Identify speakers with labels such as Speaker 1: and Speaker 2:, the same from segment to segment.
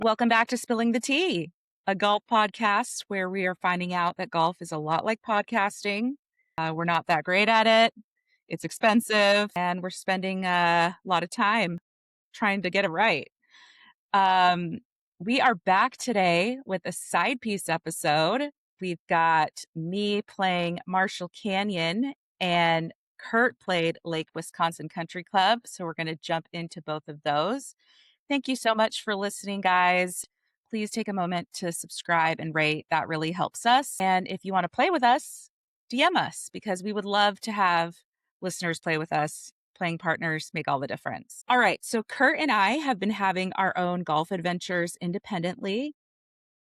Speaker 1: Welcome back to Spilling the Tea, a golf podcast where we are finding out that golf is a lot like podcasting. We're not that great at it. It's expensive, and we're spending a lot of time trying to get it right. Um, we are back today with a side piece episode. We've got me playing Marshall Canyon, and Kurt played Lake Wisconsin Country Club. So we're going to jump into both of those. Thank you so much for listening, guys. Please take a moment to subscribe and rate. That really helps us. And if you want to play with us, DM us because we would love to have listeners play with us. Playing partners make all the difference. All right. So Kurt and I have been having our own golf adventures independently.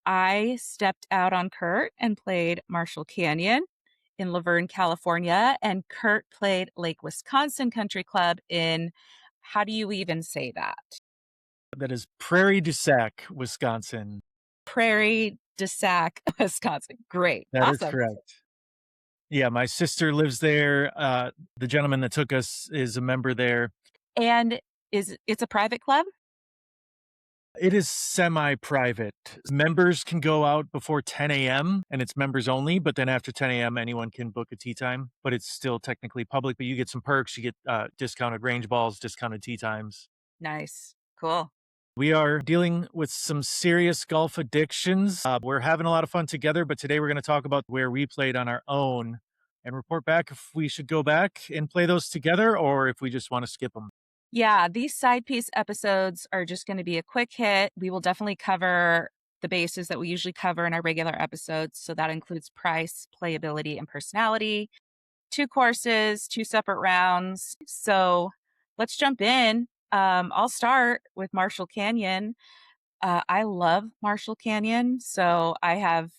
Speaker 1: I stepped out on Kurt and played Marshall Canyon in Laverne, California, and Kurt played Lake Wisconsin Country Club in, how do you even say that?
Speaker 2: That is Prairie du Sac, Wisconsin.
Speaker 1: Prairie du Sac, Wisconsin. Great.
Speaker 2: That is
Speaker 1: Awesome.
Speaker 2: correct. Yeah, my sister lives there. The gentleman that took us is a member there.
Speaker 1: And it's a private club?
Speaker 2: It is semi-private. Members can go out before 10 a.m. and it's members only, but then after 10 a.m. anyone can book a tee time, but it's still technically public, but you get some perks. You get discounted range balls, discounted tee times.
Speaker 1: Nice. Cool.
Speaker 2: We are dealing with some serious golf addictions. We're having a lot of fun together, but today we're going to talk about where we played on our own and report back if we should go back and play those together or if we just want to skip them.
Speaker 1: Yeah, these side piece episodes are just going to be a quick hit. We will definitely cover the bases that we usually cover in our regular episodes. So that includes price, playability, and personality. 2 courses, 2 separate rounds. So let's jump in. I'll start with Marshall Canyon. I love Marshall Canyon, so I have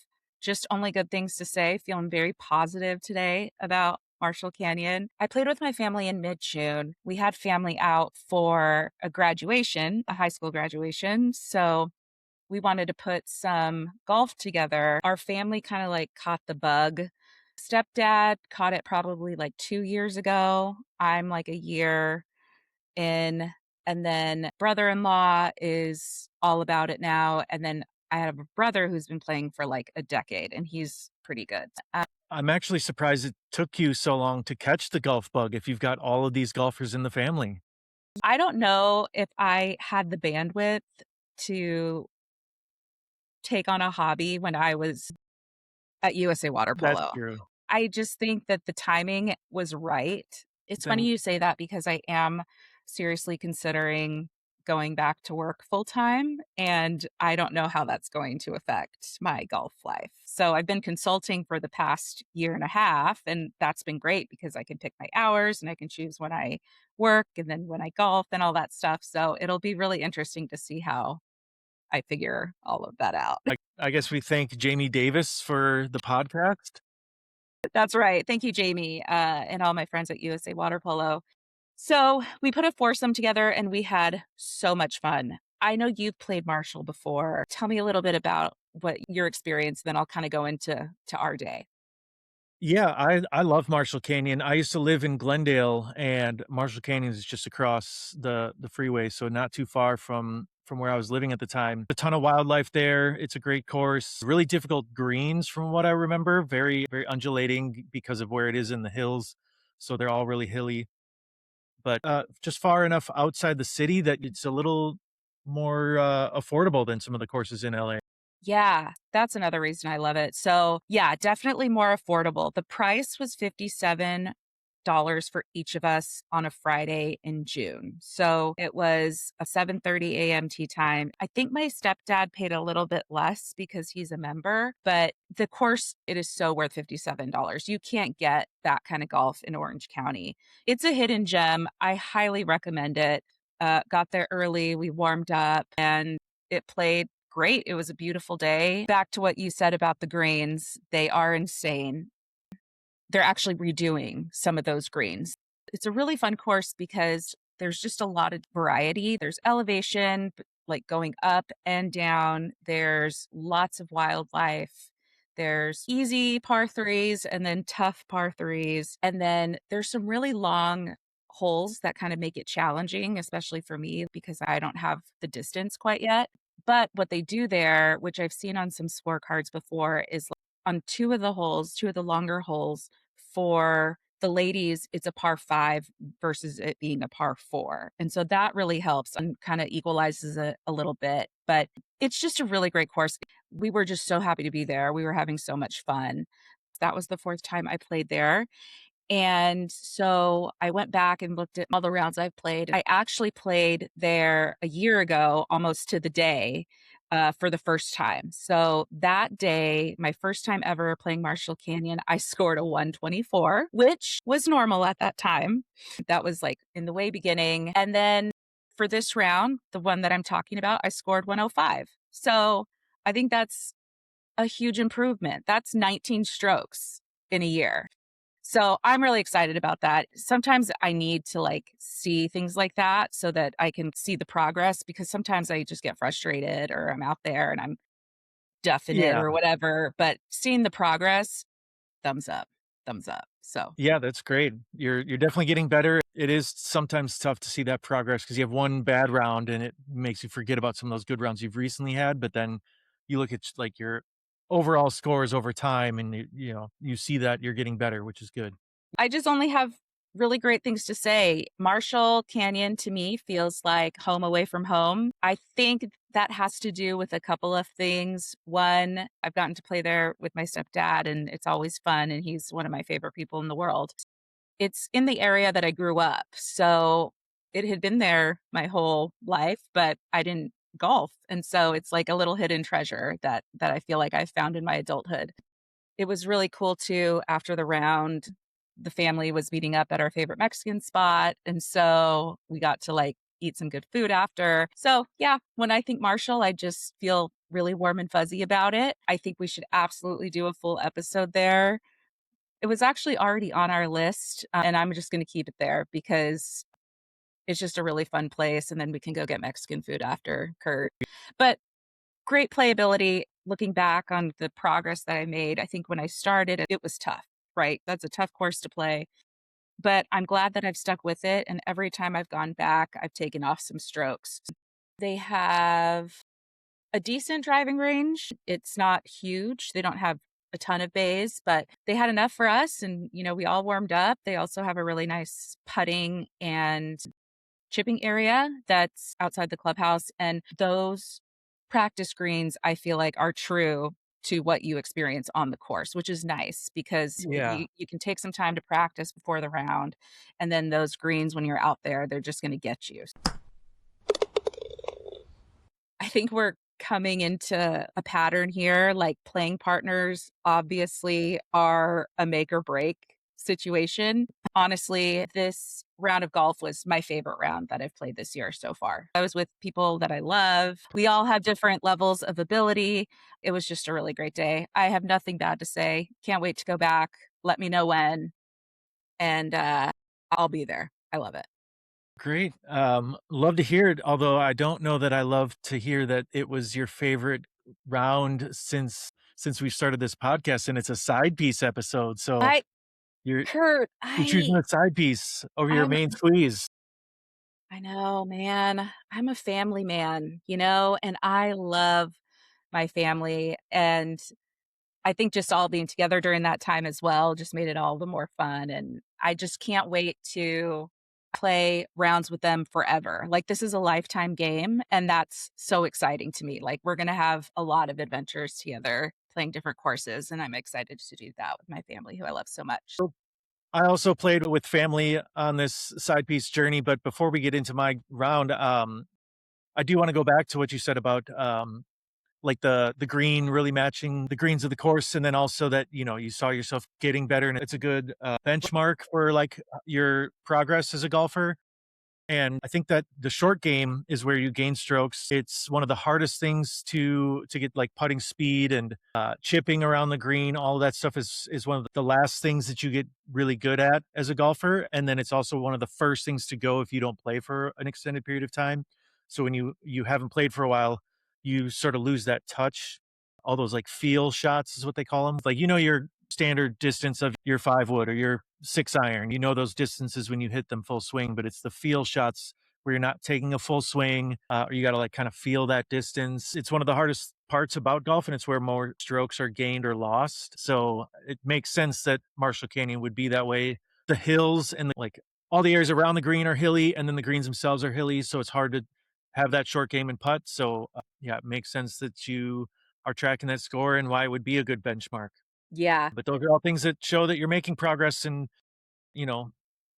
Speaker 1: just only good things to say. Feeling very positive today about Marshall Canyon. I played with my family in mid-June. We had family out for a graduation, a high school graduation. So we wanted to put some golf together. Our family kind of like caught the bug. Stepdad caught it probably like 2 years ago. I'm like a year in. And then brother-in-law is all about it now. And then I have a brother who's been playing for like a decade and he's pretty good.
Speaker 2: I'm actually surprised it took you so long to catch the golf bug if you've got all of these golfers in the family.
Speaker 1: I don't know if I had the bandwidth to take on a hobby when I was at USA Water
Speaker 2: That's
Speaker 1: Polo.
Speaker 2: true.
Speaker 1: I just think that the timing was right. It's funny
Speaker 2: Then
Speaker 1: you say that because I am seriously considering going back to work full time, and I don't know how that's going to affect my golf life. So I've been consulting for the past year and a half, and that's been great because I can pick my hours and I can choose when I work and then when I golf and all that stuff. So it'll be really interesting to see how I figure all of that out.
Speaker 2: I guess we thank Jamie Davis for the podcast.
Speaker 1: That's right. Thank you, Jamie, and all my friends at USA Water Polo. So we put a foursome together and we had so much fun. I know you've played Marshall before. Tell me a little bit about what your experience, then I'll kind of go into our day.
Speaker 2: Yeah, I love Marshall Canyon. I used to live in Glendale, and Marshall Canyon is just across the freeway, so not too far from where I was living at the time. A ton of wildlife there. It's a great course. Really difficult greens from what I remember. Very very undulating because of where it is in the hills, so they're all really hilly. But just far enough outside the city that it's a little more affordable than some of the courses in LA.
Speaker 1: Yeah, that's another reason I love it. So, yeah, definitely more affordable. The price was $57 for each of us on a Friday in June. So, it was a 7:30 a.m. tea time. I think my stepdad paid a little bit less because he's a member, but the course, it is so worth $57. You can't get that kind of golf in Orange County. It's a hidden gem. I highly recommend it. Got there early, we warmed up, and it played great. It was a beautiful day. Back to what you said about the greens, they are insane. They're actually redoing some of those greens. It's a really fun course because there's just a lot of variety. There's elevation, like going up and down. There's lots of wildlife. There's easy par threes and then tough par threes. And then there's some really long holes that kind of make it challenging, especially for me because I don't have the distance quite yet. But what they do there, which I've seen on some scorecards before, is on two of the holes, two of the longer holes for the ladies, it's a par five versus it being a par four. And so that really helps and kind of equalizes it a little bit. But it's just a really great course. We were just so happy to be there. We were having so much fun. That was the fourth time I played there. And so I went back and looked at all the rounds I've played. I actually played there a year ago, almost to the day, for the first time. So that day, my first time ever playing Marshall Canyon, I scored a 124, which was normal at that time. That was like in the way beginning. And then for this round, the one that I'm talking about, I scored 105. So I think that's a huge improvement. That's 19 strokes in a year. So I'm really excited about that. Sometimes I need to like see things like that so that I can see the progress because sometimes I just get frustrated or I'm out there and I'm duffing it
Speaker 2: Yeah.
Speaker 1: or whatever. But seeing the progress, thumbs up, thumbs up. So
Speaker 2: Yeah, that's great. You're definitely getting better. It is sometimes tough to see that progress because you have one bad round and it makes you forget about some of those good rounds you've recently had, but then you look at like your overall scores over time and you see that you're getting better, which is good.
Speaker 1: I just only have really great things to say. Marshall Canyon to me feels like home away from home. I think that has to do with a couple of things. One, I've gotten to play there with my stepdad, and it's always fun, and he's one of my favorite people in the world. It's in the area that I grew up. So it had been there my whole life, but I didn't golf. And so it's like a little hidden treasure that I feel like I found in my adulthood. It was really cool too. After the round, the family was meeting up at our favorite Mexican spot. And so we got to like eat some good food after. So, yeah, when I think Marshall, I just feel really warm and fuzzy about it. I think we should absolutely do a full episode there. It was actually already on our list, and I'm just going to keep it there because it's just a really fun place. And then we can go get Mexican food after, Kurt. But great playability. Looking back on the progress that I made, I think when I started, it was tough, right? That's a tough course to play. But I'm glad that I've stuck with it. And every time I've gone back, I've taken off some strokes. They have a decent driving range. It's not huge. They don't have a ton of bays, but they had enough for us. And, we all warmed up. They also have a really nice putting and chipping area that's outside the clubhouse. And those practice greens, I feel like, are true to what you experience on the course, which is nice because
Speaker 2: Yeah.
Speaker 1: you can take some time to practice before the round. And then those greens, when you're out there, they're just going to get you. I think we're coming into a pattern here. Like playing partners obviously are a make or break situation. Honestly, this round of golf was my favorite round that I've played this year so far. I was with people that I love. We all have different levels of ability. It was just a really great day. I have nothing bad to say. Can't wait to go back. Let me know when, and I'll be there. I love it.
Speaker 2: Great. Love to hear it. Although I don't know that I love to hear that it was your favorite round since we started this podcast, and it's a side piece episode. So
Speaker 1: I
Speaker 2: you're
Speaker 1: Kurt,
Speaker 2: you're choosing a side piece over your
Speaker 1: I'm
Speaker 2: main squeeze.
Speaker 1: I know, man. I'm a family man, and I love my family. And I think just all being together during that time as well just made it all the more fun. And I just can't wait to play rounds with them forever. Like, this is a lifetime game. And that's so exciting to me. Like, we're going to have a lot of adventures together playing different courses. And I'm excited to do that with my family, who I love so much.
Speaker 2: I also played with family on this side piece journey, but before we get into my round, I do want to go back to what you said about like the green really matching the greens of the course, and then also that you saw yourself getting better, and it's a good benchmark for like your progress as a golfer. And I think that the short game is where you gain strokes. It's one of the hardest things to get like putting speed and chipping around the green. All of that stuff is one of the last things that you get really good at as a golfer. And then it's also one of the first things to go if you don't play for an extended period of time. So when you haven't played for a while, you sort of lose that touch. All those like feel shots is what they call them. Like your standard distance of your 5 wood or your 6 iron. You know those distances when you hit them full swing, but it's the feel shots where you're not taking a full swing, or you got to like kind of feel that distance. It's one of the hardest parts about golf, and it's where more strokes are gained or lost. So it makes sense that Marshall Canyon would be that way. The hills and like all the areas around the green are hilly, and then the greens themselves are hilly. So it's hard to have that short game and putt. So yeah, it makes sense that you are tracking that score and why it would be a good benchmark.
Speaker 1: Yeah,
Speaker 2: But those are all things that show that you're making progress and, you know,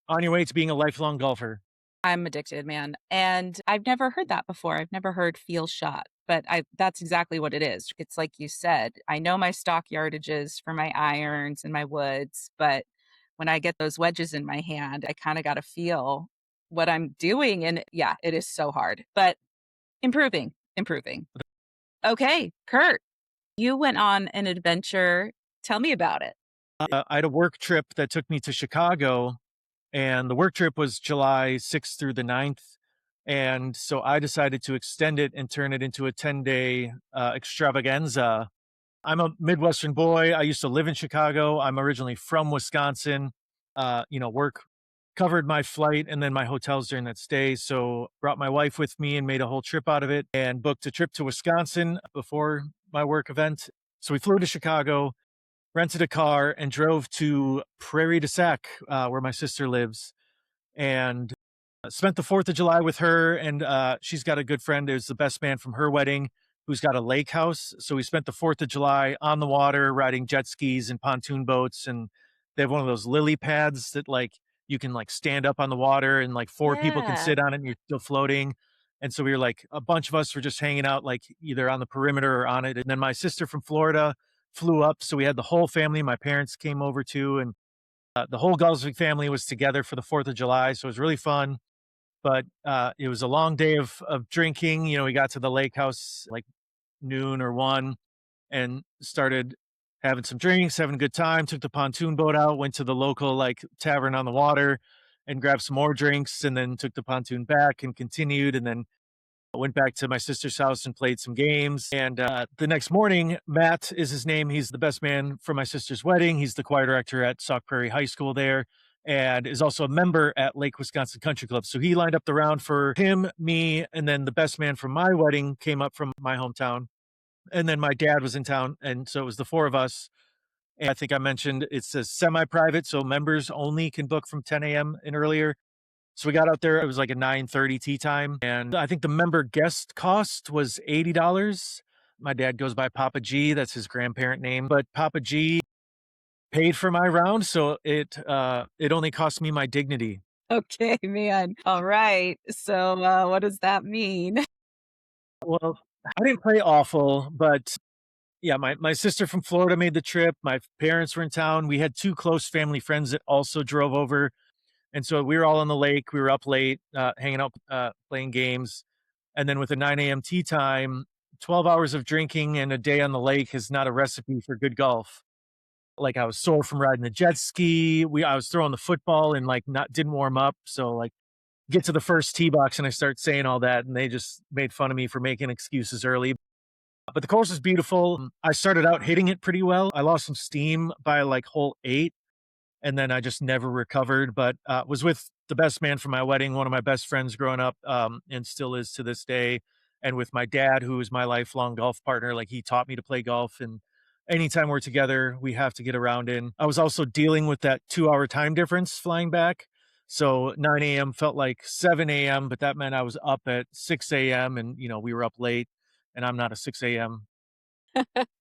Speaker 2: on your way to being a lifelong golfer.
Speaker 1: I'm addicted, man. And I've never heard that before. I've never heard feel shot, but I that's exactly what it is. It's like you said, I know my stock yardages for my irons and my woods, but when I get those wedges in my hand, I kind of got to feel what I'm doing. And yeah, it is so hard, but improving, improving. Okay, Kurt, you went on an adventure. Tell me about it.
Speaker 2: I had a work trip that took me to Chicago, and the work trip was July 6th through the 9th. And so I decided to extend it and turn it into a 10-day extravaganza. I'm a Midwestern boy. I used to live in Chicago. I'm originally from Wisconsin. Work covered my flight and then my hotels during that stay. So brought my wife with me and made a whole trip out of it and booked a trip to Wisconsin before my work event. So we flew to Chicago, rented a car, and drove to Prairie du Sac, where my sister lives, and spent the 4th of July with her. And she's got a good friend who's the best man from her wedding, who's got a lake house. So we spent the 4th of July on the water, riding jet skis and pontoon boats. And they have one of those lily pads that like you can like stand up on the water and like four people can
Speaker 1: Yeah.
Speaker 2: sit on it and you're still floating. And so we were like, a bunch of us were just hanging out, like either on the perimeter or on it. And then my sister from Florida flew up. So we had the whole family. My parents came over too. And the whole Gulsvik family was together for the 4th of July. So it was really fun. But it was a long day of drinking. We got to the lake house like noon or 1 and started having some drinks, having a good time, took the pontoon boat out, went to the local like tavern on the water and grabbed some more drinks, and then took the pontoon back and continued, and then went back to my sister's house and played some games. And the next morning, Matt is his name. He's the best man for my sister's wedding. He's the choir director at Sauk Prairie High School there and is also a member at Lake Wisconsin Country Club. So he lined up the round for him, me, and then the best man from my wedding came up from my hometown. And then my dad was in town. And so it was the four of us. And I think I mentioned it's a semi private. So members only can book from 10 a.m. and earlier. So we got out there, it was like a 9:30 tea time, and I think the member guest cost was $80. My dad goes by Papa G, that's his grandparent name, but Papa G paid for my round, so it only cost me my dignity.
Speaker 1: Okay, man. All right. So, what does that mean?
Speaker 2: Well, I didn't play awful, but yeah, my sister from Florida made the trip, my parents were in town, we had 2 close family friends that also drove over, and so we were all on the lake, we were up late, hanging out, playing games. And then with a 9 a.m. tea time, 12 hours of drinking and a day on the lake is not a recipe for good golf. Like I was sore from riding the jet ski. I was throwing the football and like not didn't warm up. So like get to the first tee box and I start saying all that and they just made fun of me for making excuses early. But the course is beautiful. I started out hitting it pretty well. I lost some steam by like hole 8 and then I just never recovered. But was with the best man for my wedding, one of my best friends growing up, and still is to this day. And with my dad, who is my lifelong golf partner, like he taught me to play golf, and anytime we're together, we have to get around in. I was also dealing with that 2 hour time difference flying back. So 9 a.m. felt like 7 a.m., but that meant I was up at 6 a.m. and we were up late, and I'm not a 6 a.m.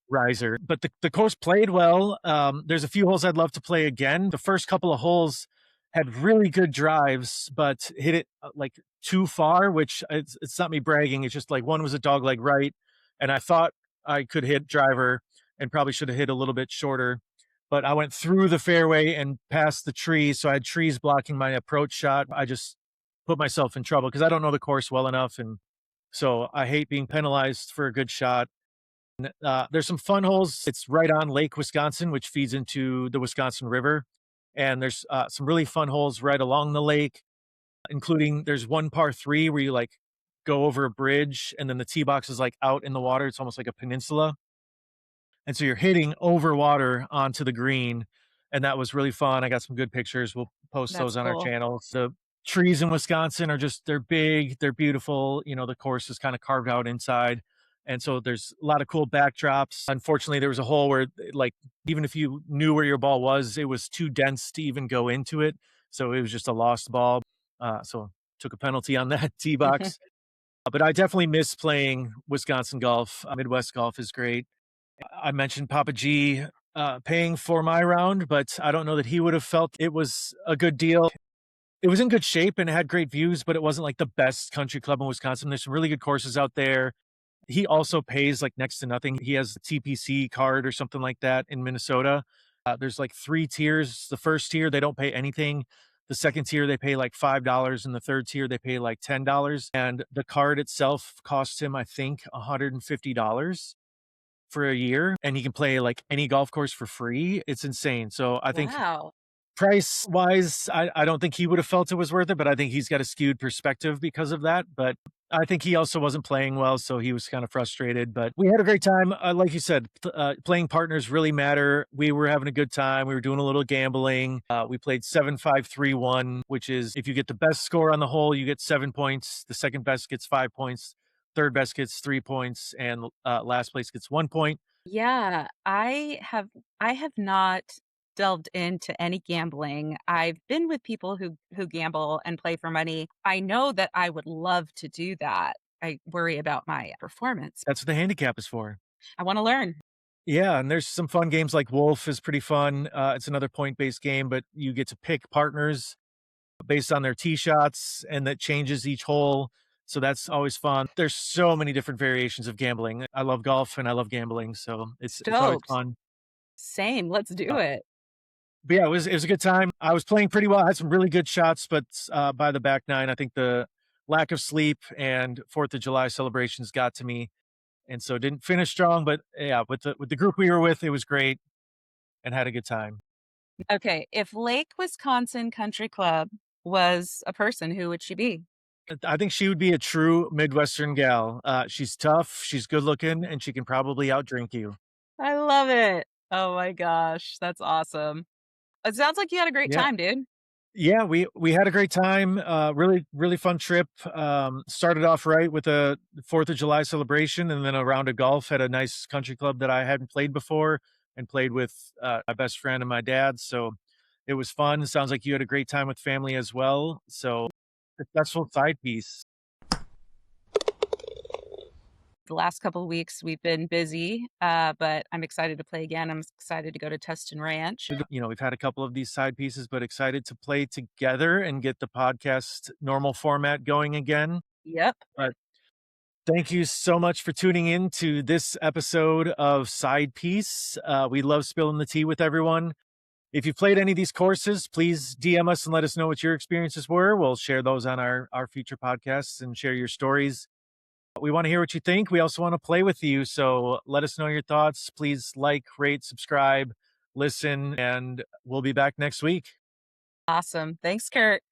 Speaker 2: riser. But the course played well. There's a few holes I'd love to play again. The first couple of holes had really good drives, but hit it like too far, which it's not me bragging. It's just like one was a dog leg right. And I thought I could hit driver and probably should have hit a little bit shorter. But I went through the fairway and past the trees. So I had trees blocking my approach shot. I just put myself in trouble because I don't know the course well enough. And so I hate being penalized for a good shot. There's some fun holes. It's right on Lake Wisconsin, which feeds into the Wisconsin River. And there's some really fun holes right along the lake, including there's one par 3 where you like go over a bridge and then the tee box is like out in the water. It's almost like a peninsula. And so you're hitting over water onto the green. And that was really fun. I got some good pictures. We'll post
Speaker 1: That's
Speaker 2: those on our
Speaker 1: cool.
Speaker 2: channel. The trees in Wisconsin are just they're big, they're beautiful. The course is kind of carved out inside. And so there's a lot of cool backdrops. Unfortunately, there was a hole where like even if you knew where your ball was, it was too dense to even go into it. So it was just a lost ball. So took a penalty on that tee box. But I definitely miss playing Wisconsin golf. Midwest golf is great. I mentioned Papa G paying for my round, but I don't know that he would have felt it was a good deal. It was in good shape and it had great views, but it wasn't like the best country club in Wisconsin. There's some really good courses out there. He also pays like next to nothing. He has the TPC card or something like that in Minnesota. There's like 3 tiers. The first tier, they don't pay anything. The second tier, they pay like $5. And the third tier, they pay like $10. And the card itself costs him, I think, $150 for a year. And he can play like any golf course for free. It's insane. So I think
Speaker 1: Wow.
Speaker 2: price wise, I don't think he would have felt it was worth it, but I think he's got a skewed perspective because of that. But I think he also wasn't playing well, so he was kind of frustrated. But we had a great time. Like you said, playing partners really matter. We were having a good time. We were doing a little gambling. We played 7-5-3-1, which is if you get the best score on the hole, you get 7 points. The second best gets 5 points. Third best gets 3 points, and last place gets 1 point.
Speaker 1: Yeah, I have not delved into any gambling. I've been with people who gamble and play for money. I know that I would love to do that. I worry about my performance.
Speaker 2: That's what the handicap is for.
Speaker 1: I want to learn.
Speaker 2: Yeah, and there's some fun games like Wolf is pretty fun. It's another point-based game, but you get to pick partners based on their tee shots, and that changes each hole. So that's always fun. There's so many different variations of gambling. I love golf and I love gambling, so it's always
Speaker 1: Stoked.
Speaker 2: fun.
Speaker 1: Same. Let's do
Speaker 2: Uh,
Speaker 1: it.
Speaker 2: but yeah, it was a good time. I was playing pretty well. I had some really good shots, but by the back nine, I think the lack of sleep and Fourth of July celebrations got to me, and so didn't finish strong. But yeah, with the group we were with, it was great and had a good time.
Speaker 1: Okay. If Lake Wisconsin Country Club was a person, who would she be?
Speaker 2: I think she would be a true Midwestern gal. She's tough, she's good looking, and she can probably outdrink you.
Speaker 1: I love it. Oh my gosh. That's awesome. It sounds like you had a great
Speaker 2: Yeah.
Speaker 1: time, dude.
Speaker 2: Yeah, we had a great time. Really, really fun trip. Started off right with a Fourth of July celebration, and then a round of golf at a nice country club that I hadn't played before, and played with my best friend and my dad. So it was fun. Sounds like you had a great time with family as well. So successful side piece.
Speaker 1: The last couple of weeks we've been busy, but I'm excited to play again. I'm excited to go to Tustin Ranch.
Speaker 2: We've had a couple of these side pieces, but excited to play together and get the podcast normal format going again.
Speaker 1: Yep.
Speaker 2: But thank you so much for tuning in to this episode of Side Piece. We love spilling the tea with everyone. If you've played any of these courses, please DM us and let us know what your experiences were. We'll share those on our future podcasts and share your stories. We want to hear what you think. We also want to play with you. So let us know your thoughts. Please like, rate, subscribe, listen, and we'll be back next week.
Speaker 1: Awesome. Thanks, Kurt.